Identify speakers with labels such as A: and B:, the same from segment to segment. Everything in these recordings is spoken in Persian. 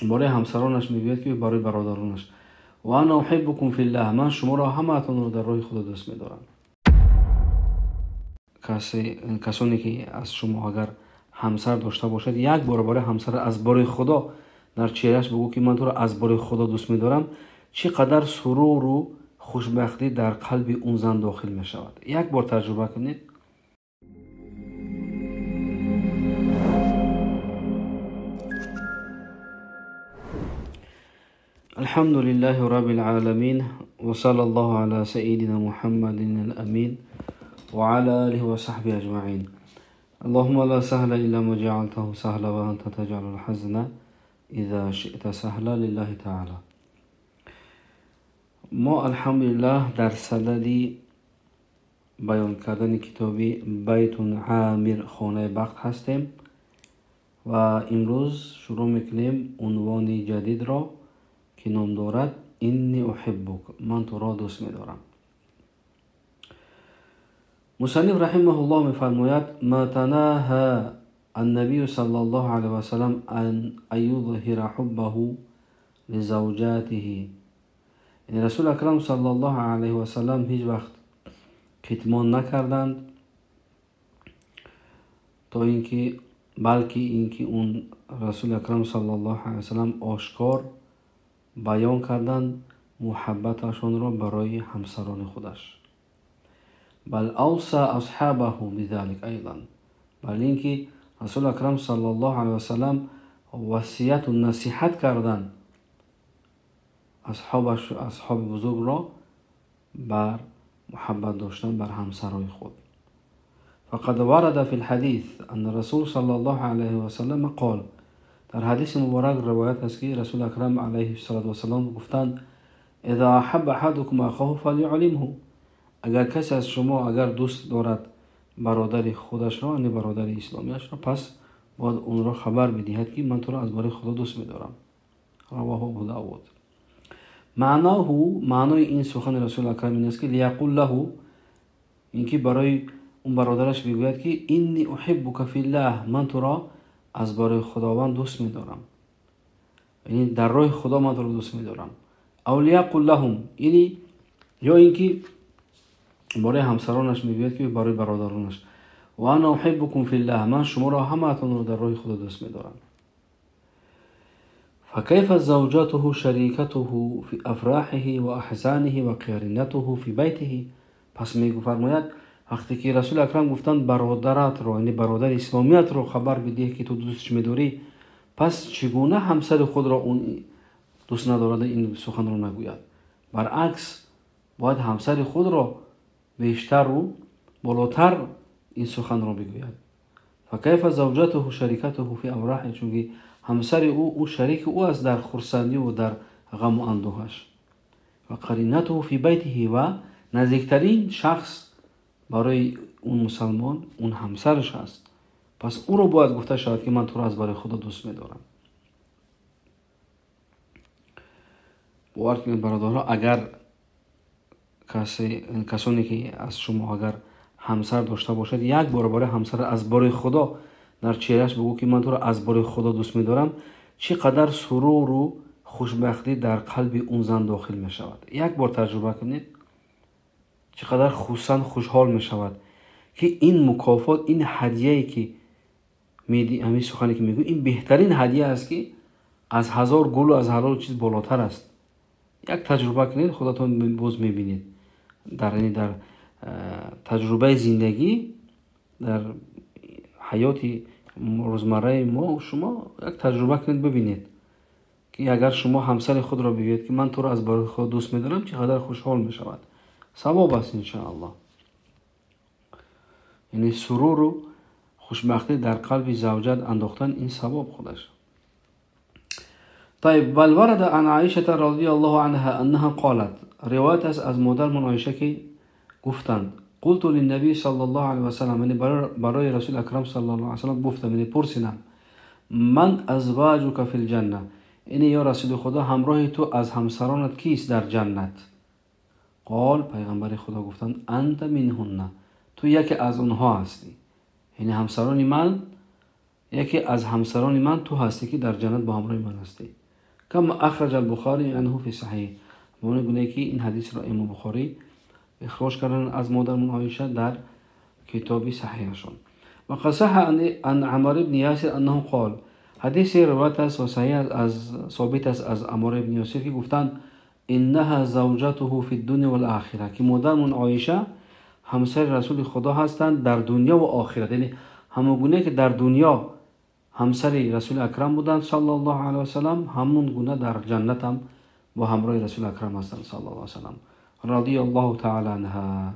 A: برای همسرانش میگوید که برای برادرانش و انا احبکم فی الله، من شما را همتون رو در راه خدا دوست می‌دارم. کسانی که از شما اگر همسر داشته باشد، یک بار برای همسر از برای خدا در چهرهش بگو که من تو را از برای خدا دوست می‌دارم، چقدر سرور و خوشبختی در قلب اون زن داخل می شود. یک بار تجربه کنید. الحمد لله رب العالمين وصلى الله على سيدنا محمد الأمين وعلى آله وصحبه أجمعين. اللهم لا سهل إلا ما جعلته سهلا وأنت تجعل الحزن إذا شئت سهلا لله تعالى. ما الحمدلله در صدد بیان کردن کتابی بیت عامر خانه بخت هستیم و امروز شروع میکنیم عنوان جدید را که نام دارد اینی احبک، من تو را دوست می‌دارم. مصنف رحمه الله می‌فرماید ما تناهى النبی صلی الله علیه و سلم ان یظهر حبه لزوجاته، یعنی رسول اکرم صلی الله علیه و سلم هیچ وقت کتمان نکردند تا اینکه بلکه اینکه اون رسول اکرم صلی الله علیه و سلم آشکار بیان کردند محبتشان را برای همسران خودش. بل اوصى اصحابه بذلك ایضا، بل اینکه رسول اکرم صلی الله علیه و سلم وصیت و نصیحت کردند اصحاب بزرگ را بر محبت داشتن بر همسرای خود. فقد ورد في الحديث ان رسول صلی الله علیه و سلم قال، در حدیث مبارک روایت است که رسول اکرم علیه السلام گفتند اذا احب احدكم اخاه فليعلمه، اگر کسی از شما اگر دوست دارد برادر خودش را، یعنی برادر اسلامیش را، پس باید اون را خبر بدهد که من تو را از برای خدا دوست می‌دارم. رواه ابو داود. معنای این سخن رسول اکرم این است که لیقول له، اینکه برای اون برادرش بگوید که اینی احبک فی الله، من تو را از برای خداوند دوست می‌دارم، یعنی در راه خدا من تو را دوست می‌دارم. او لیقول لهم، یعنی یا اینکه برای همسرانش میگوید که برای برادرانش و انا احبکم فی الله، من شما را همتون رو در راه خدا دوست می‌دارم. فكيف زوجته شريكته في افراحه و احزانه و قرینته فی بیته، پس میگوید وقتی که رسول اکرم گفتند برادرت رو، یعنی برادر اسلامیت رو خبر بده که تو دوستش می‌داری، پس چگونه همسر خود را اون دوست ندارد این سخن رو نگوید؟ برعکس باید همسر خود را بیشتر و بالاتر این سخن را بگوید. فکیف زوجته شریکته فی افراحه، چون همسر او شریک او است در خرسندی و در غم و اندوهش. و قرینته فی بیته، و نزدیکترین شخص برای اون مسلمان اون همسرش است، پس او رو باید گفته شود که من تو را از برای خدا دوست می‌دارم. باور کنید برادرها، اگر کسانی که از شما اگر همسر داشته باشد، یک بار برای همسر از برای خدا در چهرهش بگو که من تو را از برای خدا دوست می‌دارم، چقدر سرور و خوشبختی در قلب اون زن داخل می شود. یک بار تجربه کنید چقدر خوشحال می شود که این مکافات، این هدیه‌ای که میدی، همین سخنی که میگو، این بهترین هدیه است که از هزار گل و از هزار چیز بالاتر است. یک تجربه کنید خودتون باز میبینید در تجربه زندگی، در حیات روزمره ما و شما یک تجربه کنید ببینید که اگر شما همسر خود را بگویید که من تو را از برای خود دوست می‌دارم، چقدر خوشحال می‌شود. ثواب است انشاءالله، یعنی سرور و خوشبختی در قلب زوجت انداختن، این ثواب خودش. طيب، بل ورد عن عائشة رضی الله عنها انها قالت، روایت است از مادرمان عایشه که گفتند قلت للنبي صلی الله علیه و سلم، یعنی برای رسول اکرم صلی الله علیه و سلم گفتم، یعنی پرسیدم من ازواجک فی الجنه، یعنی یا رسول خدا همراه تو از همسرانت کیست در جنت؟ قال، پیغمبر خدا گفتند انت منهن، تو یکی از اونها هستی، یعنی همسران من، یکی از همسران من تو هستی که در جنت با همراه من هستی. کما اخرج البخاری عنه فی صحیح، همون گونه که این حدیث را امام بخاری اخراج کردن از مادرمون عایشه در کتاب صحیحشون. و قد صح عن عمار بن یاسر انه قال، حدیث روایت است و صحیح از ثابت است از عمار بن یاسر که گفتند انها زوجته فی الدنیا والآخره، که مادرمون عایشه همسر رسول خدا هستند در دنیا و آخرت. یعنی همون گونه که در دنیا همسر رسول اکرم بودند صلی الله علیه و سلم، همون گونه در جنت هم با همراه رسول اکرم هستند صلی الله علیه و سلم. رضی الله تعالی عنها.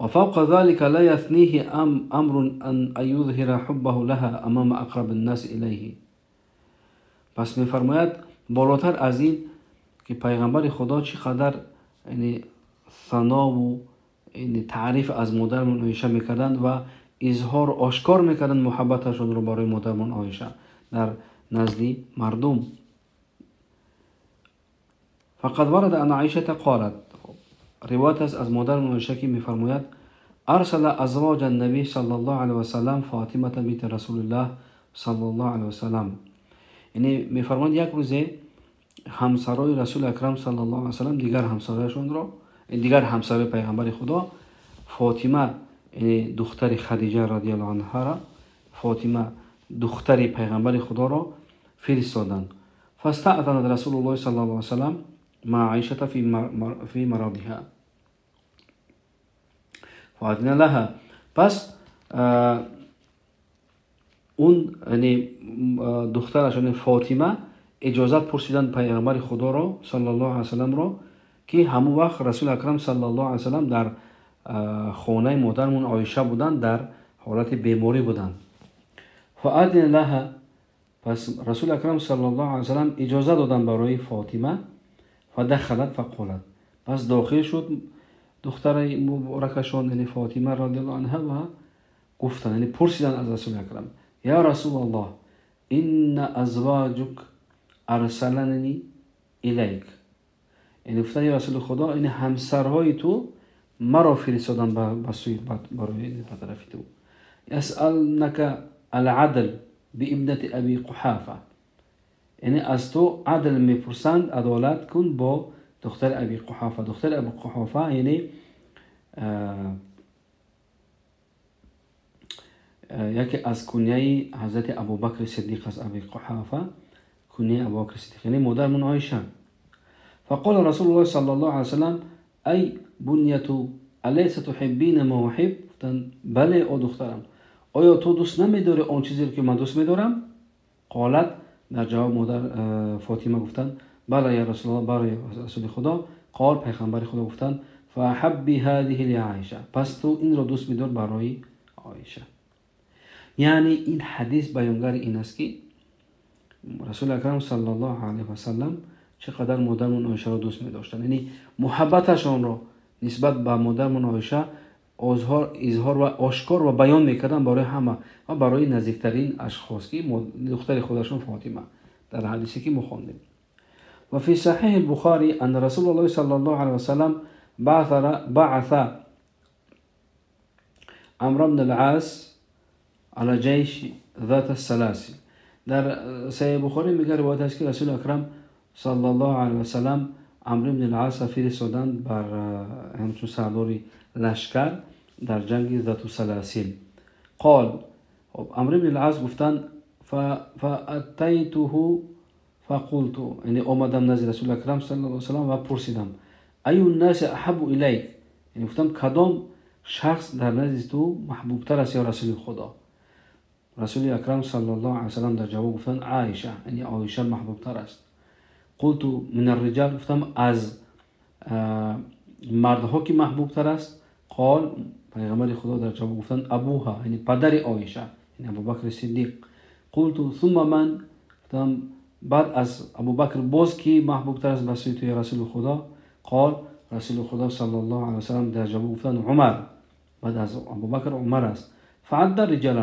A: وفوق ذلك لا يثنيه امر ان يظهر حبه لها امام اقرب الناس الیه. پس میفرماید بالاتر از این که پیغمبر خدا چقدر یعنی ثنا و یعنی تعریف از مادرمون عایشه میکردند و اظهار آشکار میکردند محبتشون رو برای مادرمون عایشه در نزد مردم. فقد ورد ان عایشه قالت، روایت است از مادرمون عایشه که میفرماید ارسل ازواج النبی صلی الله علیه و سلم فاطمه بنت رسول الله صلی الله علیه و سلم. یعنی میفرماید یک روز همسرای رسول اکرم صلی الله علیه و سلم دیگر همسرایشون رو، دیگر همسرای پیغمبر خدا فاطمه یعنی دختر خدیجه رضی الله عنها را، فاطمه دختر پیغمبر خدا را فرستادند. فاستأذن رسول الله صلی الله علیه و سلم مع عایشه فی مرضها فاذن لها. پس اون یعنی دخترش یعنی فاطمه اجازت پرسیدن پیغمبر خدا را صلی الله علیه و سلم را که همون وقت رسول اکرم صلی الله علیه و سلم در خانه مادرمون عایشه بودند، در حالت بیماری بودند. فاذن لها، پس رسول اکرم صلی الله علیه و سلم اجازه دادن برای فاطمه. فدخلت فقالت، پس داخل شد دختر مبارکشان یعنی فاطمه رضی الله عنها و گفتن یعنی پرسیدن از رسول اکرم یا رسول الله ان ازواجک ارسلننی الیک، یعنی گفتن یا رسول خدا این همسرهای تو مرا فرستادن به سوی برای طرف تو. یسألنک العدل بابنت ابی قحافه، یعنی از تو عدل میپرسند، عدالت کن با دختر ابی قحافه. دختر ابی قحافه یعنی یکی از کنیه حضرت ابوبکر صدیق است. ابی قحافه کنیه ابوبکر صدیق یعنی مادرمون عایشه. فقال رسول الله صلی الله علیه وسلم ای بنیتو الیس تحبین ما احب، بله او دخترم آیا تو دوست نمیداری آن چیزی که من دوست میدارم؟ قالت، در جواب مادر فاطمه گفتند بله یا رسول الله، برای رسول خدا. قال، پیغمبر خدا گفتند فحبی هذه لعایشه، پس تو این را دوست میدار برای عایشه. یعنی این حدیث بیانگر این است که رسول اکرم صلی الله علیه و سلم چقدر مادرمون عایشه را دوست می‌داشتند، یعنی محبتشان را نسبت به مادرمون عایشه اظهار و آشکار و بیان میکردن برای همه و برای نزدیکترین اشخاص که دختر خودشون فاطمه، در حدیثی که مخوندیم. و فی صحیح البخاری ان رسول الله صلی الله علیه و سلم بعث عمرو بن العاص على جيش ذات السلاسل. در صحیح بخاری میگه روایت است که رسول اکرم صلی الله علیه و سلم عمرو بن العاص فرستادند بر همچون سردار لشکر در جنگ ذات السلاسل. قال، عمرو بن العاص گفتند فاتیته فقلت، یعنی آمدم نزد رسول اکرم صلی الله علیه و سلم و پرسیدم ای الناس احب الیک، یعنی گفتم کدام شخص در نزد تو محبوب تر است یا رسول خدا؟ رسول اکرم صلی الله علیه و سلم در جواب گفتند عایشه، یعنی عایشه محبوب تر است. قلت من الرجال، گفتم از مردها که محبوب تر است؟ قال، پیغمبر خدا در جواب گفتند ابوها، یعنی پدر عایشه یعنی ابوبکر صدیق. قلت ثم من، گفتم بعد از ابوبکر باز کی محبوب تر است به سوی تو یا رسول خدا؟ قال، رسول خدا صلی الله علیه و سلم در جواب گفتند عمر، بعد از ابوبکر عمر است. فعد رجالا،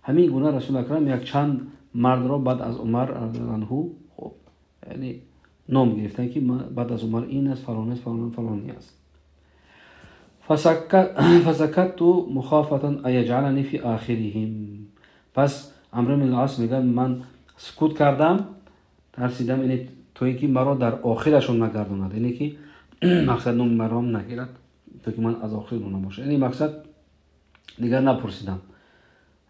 A: همین گونه رسول اکرم یک چند مرد را بعد از عمر رضی الله عنه خب یعنی نام گرفتن که بعد از عمر این است، فلان است، فلانی است. فسکت مخافتا ایجعلنی فی آخرهم، پس عمرو بن العاص میگه من سکوت کردم، ترسیدم این تویی که مرا در آخرشون نگرداند، اینی که مقصد نوم مرا هم نگیرد تو که من از آخر اونها باشه. این مقصد دیگر نپرسیدم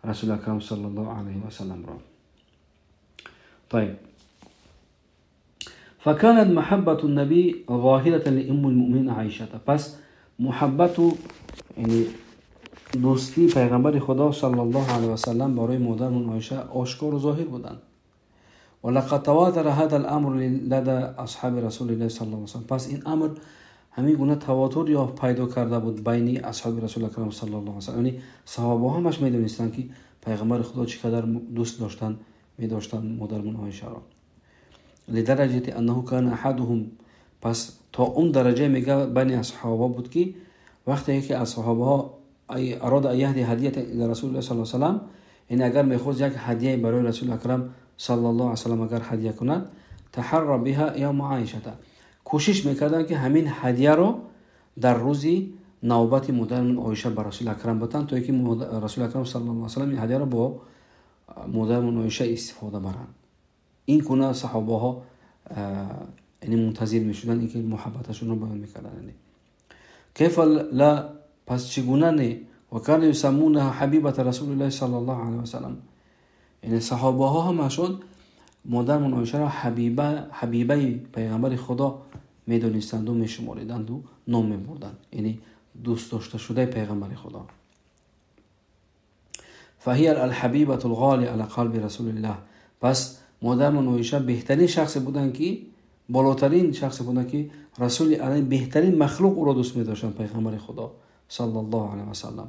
A: رسول اکرم صلی الله علیه و سلم را. طيب فكانت محبة النبي ظاهرة لأم المؤمنين عائشة. پس محبت و یعنی دوستی پیغمبر خدا صلی الله علیه و سلم برای مادرمون عایشه آشکار و ظاهر بودند. ولقد تواتر هذا الامر لدى اصحاب رسول الله صلی الله علیه و سلم. پس این امر همین گونه تواتر یا پیدا کرده بود بین اصحاب رسول اکرم صلی الله علیه و سلم. یعنی صحابه همش میدونستند که پیغمبر خدا چقدر دوست داشتن می‌داشتن مادرمون عایشه را. لدرجه انه كان احدهم. پس تا اون درجه میگه بین اصحابه بود که وقتی که اصحابه اراد یهدی هدیه الى رسول الله صلی الله علیه و سلم، این اگر میخواست یک هدیه برای رسول اکرم صلی الله علیه و سلم اگر هدیه کند، تحرى بها یوم عایشه، کوشش میکردن که همین هدیه رو در روزی نوبت مادرمون عایشه بر رسول اکرم بدن، تا اینکه رسول اکرم صلی الله علیه و سلم این هدیه رو با مادرمون عایشه استفاده برن. این گونه صحابه ها یعنی منتظر میشدن اینکه محبتشون رو بیان میکردن. کیف لا، پس چگونه نه، و کان یسمونها حبیبه رسول الله صلی الله علیه و سلم. یعنی صحابه ها همشون مادرمون عایشه را حبیبه پیغمبر خدا میدونستند و میشماریدند و نام میبردند، یعنی دوست داشته شده پیغمبر خدا. فهی الحبیبه الغالیه علی قلب رسول الله. پس مادرمون عایشه بهترین شخص بودن که بالاترین شخص بودن که رسول الله بهترین مخلوق او را دوست می‌داشتند، پیغمبر خدا صلی الله علیه و سلم.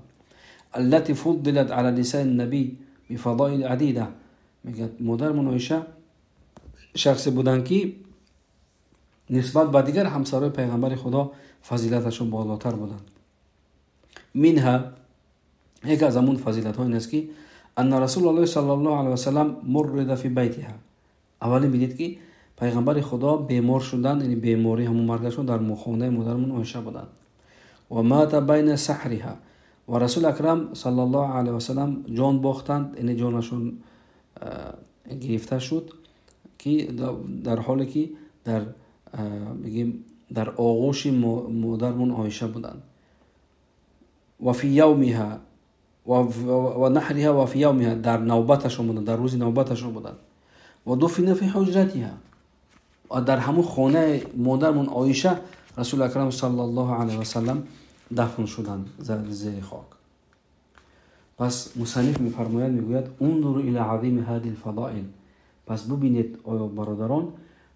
A: التي فضلت على لسان النبي بفضائل عدیده. میگه مادرمون عایشه شخص بودن که نسبت به دیگر همسرای پیغمبر خدا فضیلتشون بالاتر بودند. منها، یک از همون فضیلت ها این است که ان رسول الله صلی الله علیه و سلم مرض فی بیتها. اولی میدید که پیغمبر خدا بیمار شدند، یعنی بیماری همون مرگشون در خانه مادرمون عایشه بودند. و مات بین سحرها. و رسول اکرم صلی الله علیه و سلم جان باختند، یعنی جانشون گرفته شد که در حالی که در آغوش مادرمون عایشه بودند. و فی یومها و نحرها و فی یومها، در نوبتشون بودند، در روز نوبتشون بودند. و دفن فی حجرتها، و در همون خانه مادرمون عایشه رسول اکرم صلی الله علیه و سلم دفن شدند زیر خاک. پس مصنف میفرماید، میگوید انظروا الی عظیم هذه الفضائل. پس ببینید آیا برادران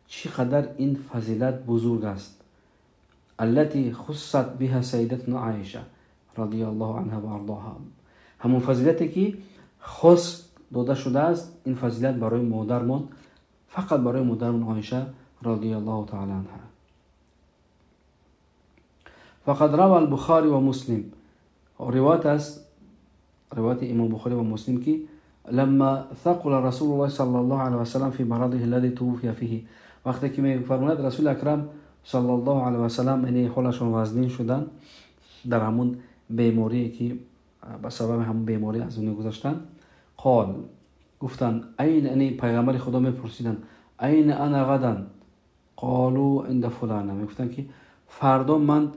A: چقدر این فضیلت بزرگ است. التي خصت بها سیدتنا عایشه رضی الله عنها و ارضاها. همون فضیلتی که خاص داده شده است، این فضیلت برای مادرمون، فقط برای مادرمون عایشه رضی الله تعالی عنها. فقد روى البخاری و مسلم. روایت است، روایت امام بخاری و مسلم که لما ثقل رسول الله صلی الله علیه و سلم فی مرضه الذي توفی فیه. وقتی که میفرماید رسول اکرم صلی الله علیه و سلم یعنی حالشون وزنین شدن در همون بیماری که به سبب همون بیماری از اون گذشتن، قال، گفتن این، یعنی پیغمبر خدا میپرسیدن این انا غدا، قالوا عند فلان. میگفتن که فردا من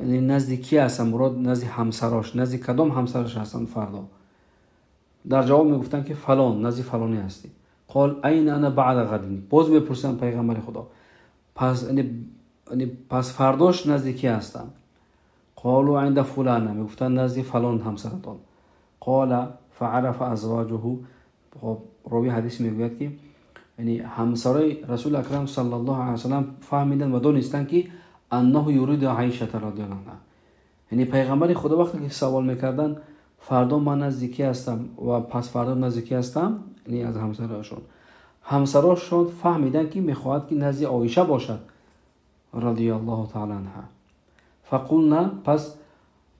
A: نزدیکی هستم، مراد نزد همسراش، نزد کدام همسرش هستن فردا؟ در جواب میگفتن که فلان، نزد فلانی هستی. قال این انا بعد غد. باز میپرسن پیغمبر خدا پس فرداش نزدیکی هستم. قالوا عند فلان. میگفتن نزد فلان همسرتان. قال فعرف ازواجه. راوی حدیث میگوید که یعنی همسرای رسول اکرم صلی الله علیه و سلم فهمیدن و دونستن که انه یرید عایشه رضی الله عنها. یعنی پیغمبر خدا وقتی که سوال میکردن فردا من نزدیکی هستم و پس فردا نزدیکی هستم، یعنی از همسراشون فهمیدن که میخواهد که نزد عایشه باشد رضی الله تعالی عنها. فقلنا. پس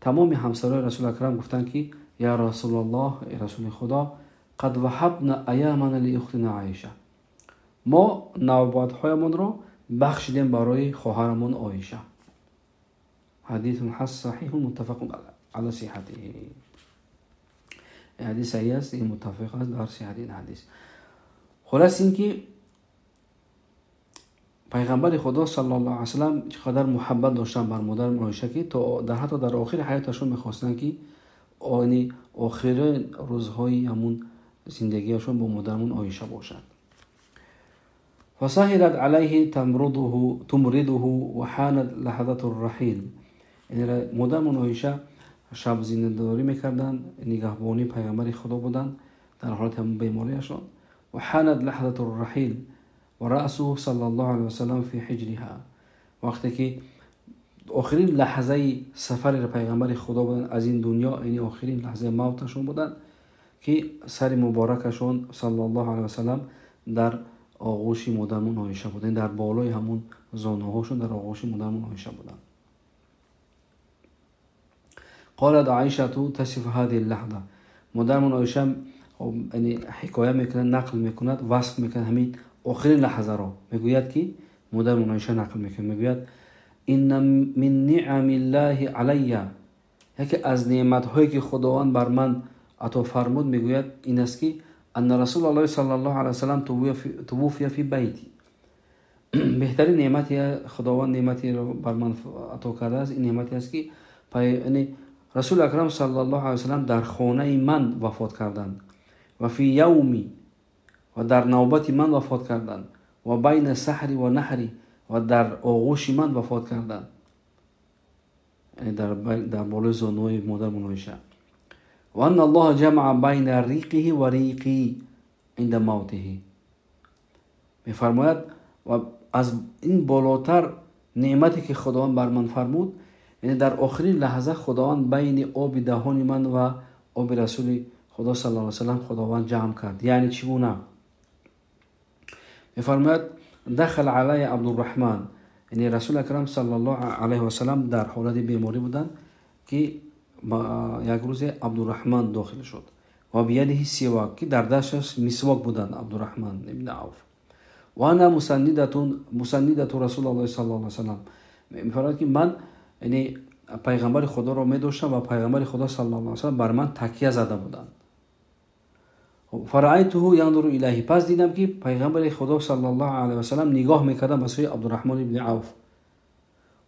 A: تمام همسرای رسول اکرم گفتن که یا رسول الله، ای رسول خدا، قد وهبنا ایامنا لاختنا عایشه. ما نوبت‌هایمان را بخشیدیم برای خواهرمون عایشه. حدیث صحیح متفق علی صحته. حدیث صحیح است، این متفق است در صحت این حدیث. خلاص اینکه پیغمبر خدا صلی الله علیه و سلم چقدر محبت داشتن بر مادر عایشه که تا حتی در آخر حیاتشون میخواستن که آخر روزهای همون زندگیشون با مادرمون عایشه باشند. فسهلت علیه تمرضه و حانت لحظة الرحیل. یعنی مادرمون عایشه شب زنده‌داری میکردن، نگهبانی پیغمبر خدا بودن در حالت همون بیماریشون. و حانت لحظة الرحیل و رأسه صلی الله علیه و سلم فی حجرها. وقتی که آخرین لحظه سفر پیغمبر خدا بودن از این دنیا، یعنی آخرین لحظه موتشون بودن که سر مبارکشون صلی الله علیه و سلم در آغوش مادرمون عایشه بودن، در بالای همون زانوهاشون در آغوش مادرمون عایشه بودن. قالت عایشه تصف هذه اللحظه. مادرمون عایشه یعنی حکایه میکنه، نقل میکند، وصف میکنه همین آخرین لحظه را. میگوید که مادرمون عایشه نقل میکنه، میگوید این من نعم الله علی، یکی از نعمت هایی که خداوند بر من عطا فرمود میگوید این است که ان رسول الله صلی الله علیه و سلم توفی فی بیتی. بهترین نعمتی خداوند نعمتی را بر من عطا کرده است، این نعمتی است که یعنی رسول اکرم صلی الله علیه و سلم در خانه من وفات کردند و فی یومی و در نوبت من وفات کردند و بین سحری و نحری و در آغوش من وفات کردند، یعنی در بالای زانوی مادرمون عایشه. و ان الله جمع بین ریقه و ریقی عند موته. میفرماید و از این بالاتر نعمتی که خداوند بر من فرمود، یعنی در آخرین لحظه خداوند بین آب دهان من و آب رسول خدا صلی الله علیه و سلم خداوند جمع کرد. یعنی چگونه؟ میفرماید دخل علی عبدالرحمن، یعنی رسول اکرم صلی الله علیه و سلم در حالت بیماری بودند که یک روز عبدالرحمن داخل شد و بیده سواک، که در دستش مسواک بودند عبدالرحمن ابن عوف. و انا مسندت رسول الله صلی الله علیه و سلم. میفرماید که من یعنی پیغمبر خدا را می داشتم و پیغمبر خدا صلی الله علیه و سلم بر من تکیه زده بودند. فرأیته ینظر الیه، پس دیدم که پیغمبر خدا صلی الله علیه و سلم نگاه میکردن به سوی عبدالرحمن ابن عوف.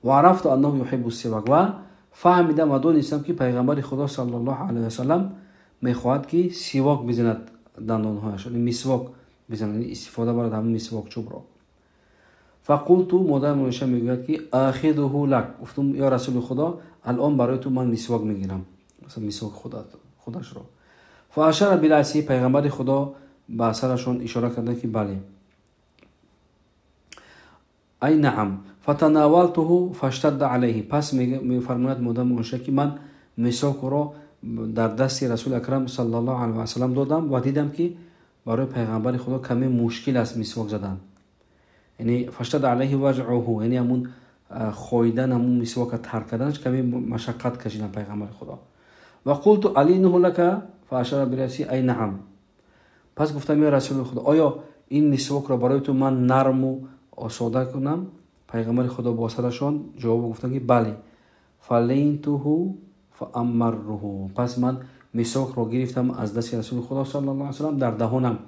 A: و عرفت انه یحب السواک، و فهمیدم و دانستم که پیغمبر خدا صلی الله علیه و سلم میخواهد که سواک بزند دندانهایش، یعنی مسواک بزند، یعنی استفاده برد همون مسواک چوب را. فقلت، مادرم عایشه میگوید که اخذه لک، گفتم یا رسول خدا الان برای تو من مسواک میگیرم، مثلا مسواک خودش را. فاشار برأسه، پیغمبر خدا با سرشون اشاره کرده که بله. ای نعم. فتناولته فاشتد علیه، پس میفرماید مادرم عایشه که من مسواک را در دست رسول اکرم صلی الله علیه و سلم دادم و دیدم که برای پیغمبر خدا کمی مشکل است مسواک زدن، یعنی فاشتد علیه وجعه، یعنی همون خویدن همون مسواک ترک کردنش کمی مشقت کشیدن پیغمبر خدا. و قلت علینه لک فاشار برأسه ای نعم. پس گفتم یا رسول خدا آیا این مسواک را برای تو من نرم و آسوده کنم؟ پیغمبر خدا با سرشان جواب گفتن که بله. فلینته فامره، پس من مسواک را گرفتم از دست رسول خدا صلی الله علیه و سلم، در دهانم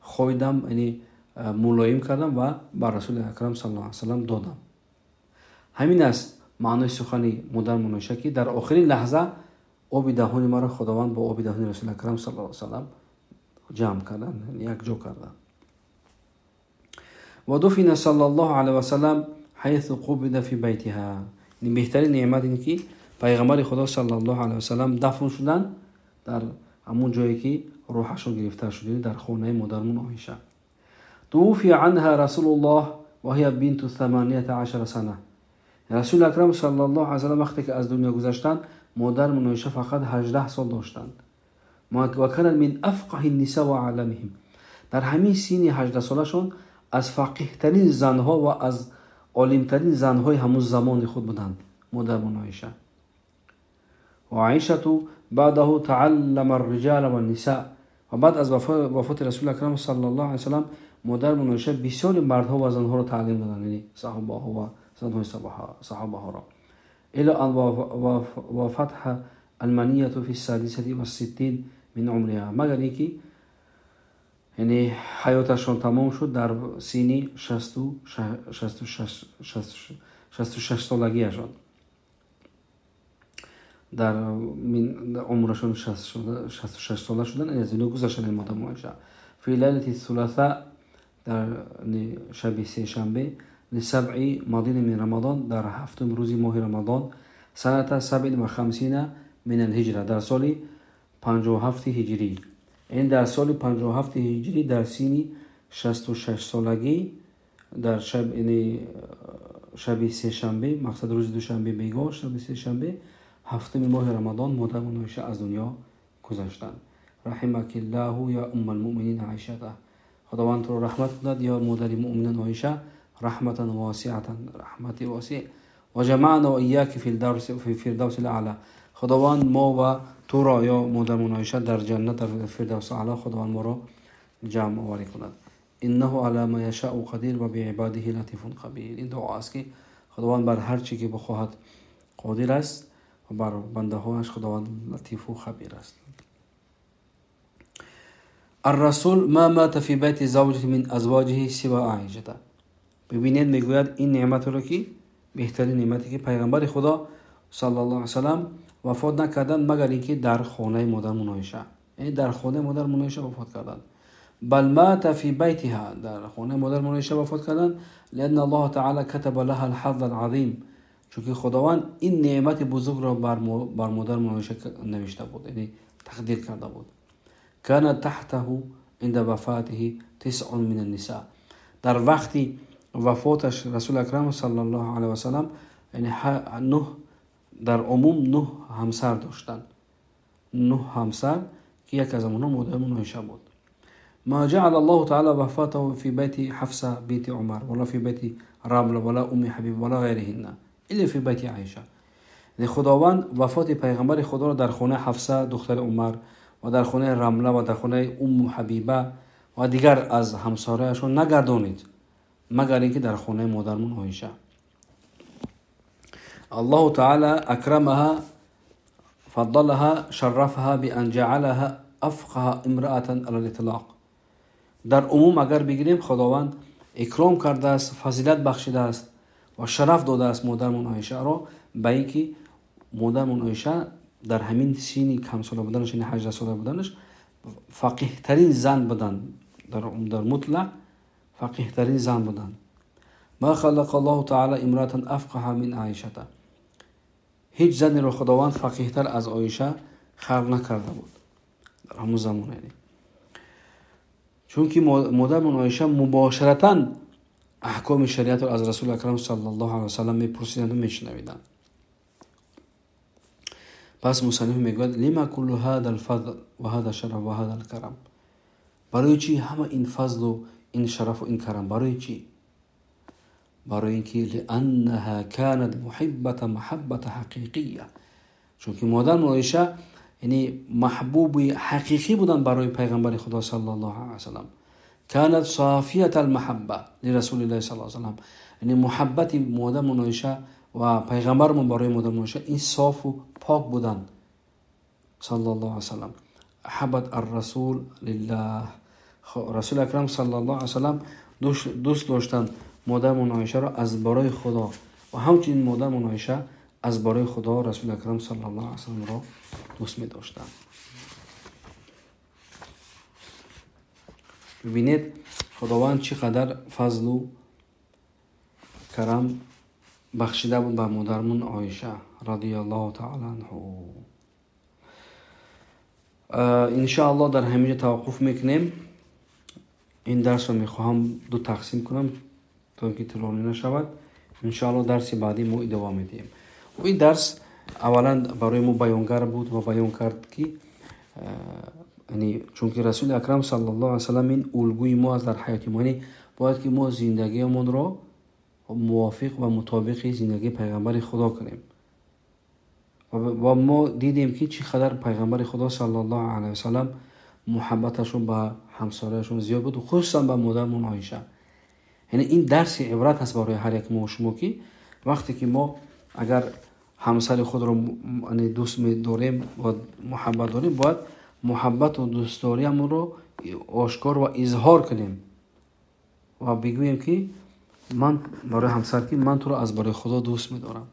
A: خویدم، یعنی ملایم کردم و بر رسول اکرم صلی الله علیه و سلم دادم. همین است معنای سخن مادرم عایشه که در آخرین لحظه آب دهان ما را خداوند با آب دهان رسول اکرم صلی الله علیه و سلم جمع کردن، یعنی یک جو کردن. و دفن صلی الله علیه و سلم حیث قبض فی بیتها، این بهترین نعمت اینه که پیغمبر خدا صلی الله علیه و سلم دفن شدن در همون جایی که روحشون گرفته شده، در خانه مادرمون عایشه. توفی عنها رسول الله و هی بنت 18 سنه. رسول اکرم صلی الله علیه و سلم وقتی که از دنیا گذشتند مادرمون عایشه فقط 18 سال داشتند. و کانت من افقه النساء و اعلمهم، در همین سن 18 سالشون از فقیه ترین زنها و از عالم ترین زنهای همون زمان خود بودند مادرمون عایشه. و عایشه بعده تعلم الرجال و النساء، و بعد از وفات رسول اکرم صلی الله علیه و سلم مادرمون عایشه بسیار مردها و زنها را تعلیم دادند، یعنی صحابه ها و زنهای صحابه ها را. الى ان وفتح المنیه فی 66 من عمرها، مگر اینکه یعنی حیاتشون تمام شد در سن 66 سالگیشان. در عمرشون 66 ساله شدن. از اینو گذشتن مادام عایشه. فی لیلة الثلاثاء در شب سه شنبه لسبع ماضین من رمضان در هفتم روزی ماه رمضان سنة 57 من الهجره در سال 57 هجری. این در سال 57 هجری در سن 66 سالگی در شب سه شنبه، مقصد روز دوشنبه بیگاه شب سه شنبه هفتم ماه رمضان مادام عایشه از دنیا گذشتند. رحمک الله یا ام المؤمنین عایشه. خداوند تو رحمت کند یا مادر مؤمنان عایشه، رحمتا واسعه، رحمت واسع. و جمعنا و ایاک فی الفردوس الاعلی. خداوند ما و تو را یا مادر عایشه در جنت در فردوس اعلی خداوند ما را جمع آوری کند. انه علی ما یشاء قدیر و بعباده لطیف خبیر. این دعا است که خداوند بر هر چی که بخواهد قادر است و بر بنده هایش خداوند لطیف و خبیر است. الرسول ما مات فی بیت زوجه من ازواجه سوى عایشه. ببینید میگوید این نعمت رو که بهترین نعمتی که پیغمبر خدا صلی الله علیه و سلم وفات نکردند مگر اینکه در خانه مادر عایشه، یعنی در خانه مادر عایشه وفات کردند. بل مات فی بیتها، در خانه مادر عایشه وفات کردند. لان الله تعالی كتب لها الحظ العظیم، چون که خداوند این نعمت بزرگ را بر مادر عایشه نوشته بود، یعنی تقدیر کرده بود. كان تحته عند وفاته 9 من النساء. در وقتی وفاتش رسول اکرم صلی الله علیه و سلم یعنی 9 در عموم 9 همسر داشتند. 9 همسر که یک از آنها مادر عایشه بود. ما جعل الله تعالی وفاته في بيت حفصه بيت عمر ولا في بيت رمله ولا ام حبیب ولا غیرهن الا في بيت عایشه. یعنی خداوند وفات پیغمبر خدا را در خانه حفصه دختر عمر و در خانه رمله و در خانه ام حبیبه و دیگر از همسرایشان نگردانید مگر اینکه در خانه مادرمون عایشه. الله تعالی اکرمها فضلها شرفها بان جعلها افقه امرأة على الاطلاق. در عموم اگر بگیریم خداوند اکرام کرده است، فضیلت بخشیده است و شرف داده است مادرمون عایشه را، به اینکه مادرمون عایشه در همین سینی کم ساله بودنش، یعنی 18 ساله بودنش، فقیه ترین زن بودن. در مطلق فقیه ترین زن بودن. ما خلق الله تعالی امرأة افقه من عایشه. هیچ زنی را خداوند فقیه تر از عایشه خلق نکرده بود در همون زمان. یعنی چون که مادرمون عایشه مباشرتاً احکام شریعت را از رسول اکرم صلی الله علیه و سلم میپرسیدند و میشنویدند. پس مصنف میگوید لما کل هذا الفضل و هذا الشرف و هذا الكرم. برای چی همه این فضل و این شرف و این کرم؟ برای چی؟ برای اینکه لانها كانت محبت حقیقیه. چون که مادرمون عایشه یعنی محبوب حقیقی بودن برای پیغمبر خدا صلی الله علیه و سلم. كانت صافیه المحبه لرسول الله صلی الله علیه و سلم. یعنی محبت مادرمون عایشه و پیغمبرمون برای مادرمون عایشه این صاف و پاک بودن صلی الله علیه و سلم. احبت الرسول لله. رسول اکرم صلی الله علیه و سلم دوست داشتن مادرمون عایشه را از برای خدا و همچنین مادرمون عایشه از برای خدا رسول اکرم صلی الله علیه و سلم را دوست می داشتن. ببینید خداوند چقدر فضل و کرم بخشیده بود به مادرمون عایشه رضی الله تعالی عنها. ان شاء الله در همینجا توقف میکنیم. این درس رو میخواهم دو تقسیم کنم تا اینکه طولانی نشود. ان شاء الله درس بعدی ما ادامه میدیم. و این درس اولا برای ما بیانگر بود و بیان کرد که یعنی چون که رسول اکرم صلی الله علیه و سلم این الگوی ما از در حیات ما، یعنی باید که ما زندگیمون را موافق و مطابق زندگی پیغمبر خدا کنیم. و ما دیدیم که چقدر پیغمبر خدا صلی الله علیه و سلم محبتشون به همسرایشون زیاد بود و خصوصا به مادرمون عایشه. یعنی این درس عبرت هست برای هر یک ما و شما که وقتی که ما اگر همسر خود رو دوست می داریم و محبت داریم باید محبت و دوستداریمون رو آشکار و اظهار کنیم و بگوییم که من برای همسر که من تو رو از برای خدا دوست می‌دارم.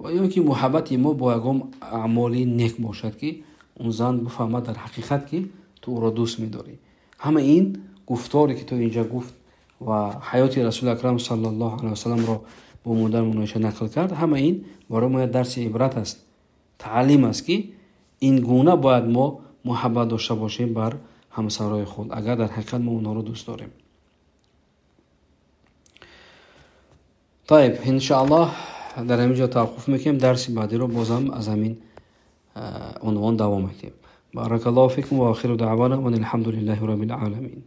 A: و یا که محبت ما با یگام اعمالی نیک باشد که اون زن بفهمد در حقیقت که تو او را دوست می‌داری. همه این گفتاری که تو اینجا گفت و حیات رسول اکرم صلی الله علیه و سلم را با مادر منوشه نقل کرد، همه این برای ما درس عبرت است، تعلیم است که این گونه باید ما محبت داشته باشیم بر همسرای خود اگر در حقیقت ما اونها رو دوست داریم. طيب ان شاء الله در همینجا توقف میکنیم. درس بعدی رو بازم از همین عنوان دوام میدیم. بارک الله فیکم و آخر دعوانا و الحمد لله رب العالمین.